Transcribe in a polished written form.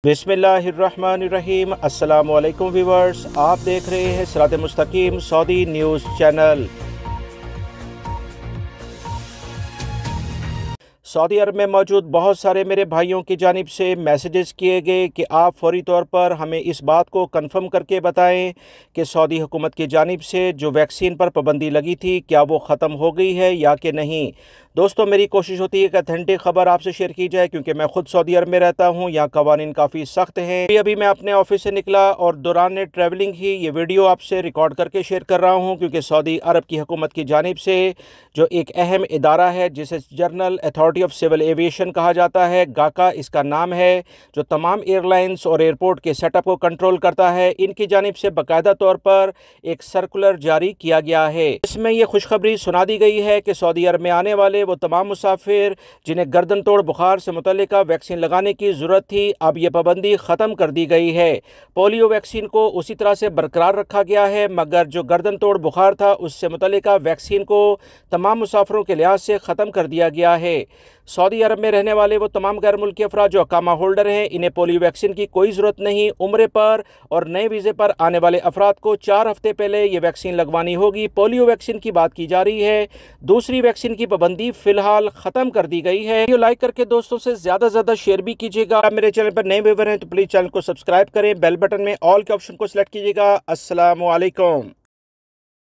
बिस्मिल्लाहिर्रहमानिर्रहीम। अस्सलामु अलैकुम व्यूवर्स, आप देख रहे हैं सिरात मुस्तकीम सऊदी न्यूज़ चैनल। सऊदी अरब में मौजूद बहुत सारे मेरे भाइयों की जानिब से मैसेजेस किए गए कि आप फौरी तौर पर हमें इस बात को कंफर्म करके बताएं कि सऊदी हुकूमत की जानिब से जो वैक्सीन पर पाबंदी लगी थी क्या वो ख़त्म हो गई है या कि नहीं। दोस्तों, मेरी कोशिश होती है कि अथेंटिक ख़बर आपसे शेयर की जाए, क्योंकि मैं ख़ुद सऊदी अरब में रहता हूँ। यहाँ कवानीन काफ़ी सख्त हैं। अभी मैं अपने ऑफिस से निकला और दौरान ट्रैवलिंग ही ये वीडियो आपसे रिकॉर्ड करके शेयर कर रहा हूँ, क्योंकि सऊदी अरब की हुकूमत की जानिब से जो एक अहम इदारा है जिसे general authority of civil aviation कहा जाता है, गाका इसका नाम है, जो तमाम एयरलाइंस और एयरपोर्ट के सेटअप को कंट्रोल करता है, इनकी जानिब से बाकायदा तौर पर एक सर्कुलर जारी किया गया है। इसमें यह खुशखबरी सुना दी गई है कि सऊदी अरब में आने वाले वो तमाम मुसाफिर जिन्हें गर्दन तोड़ बुखार से मुतल्लिका वैक्सीन लगाने की ज़रूरत थी, अब यह पाबंदी ख़त्म कर दी गई है। पोलियो वैक्सीन को उसी तरह से बरकरार रखा गया है, मगर जो गर्दन तोड़ बुखार था उससे मुतल्लिका वैक्सीन को तमाम मुसाफिरों के लिहाज से ख़त्म कर दिया गया है। सऊदी अरब में रहने वाले वो तमाम गैर मुल्की अफराद जो अकामा होल्डर हैं, इन्हें पोलियो वैक्सीन की कोई ज़रूरत नहीं। उम्रे पर और नए वीज़े पर आने वाले अफराद को 4 हफ्ते पहले ये वैक्सीन लगवानी होगी। पोलियो वैक्सीन की बात की जा रही है। दूसरी वैक्सीन की पाबंदी फ़िलहाल ख़त्म कर दी गई है। वीडियो लाइक करके दोस्तों से ज़्यादा से ज़्यादा शेयर भी कीजिएगा। आप मेरे चैनल पर नए व्यूअर हैं तो प्लीज़ चैनल को सब्सक्राइब करें, बेल बटन में ऑल के ऑप्शन को सिलेक्ट कीजिएगा। अस्सलामु अलैकुम।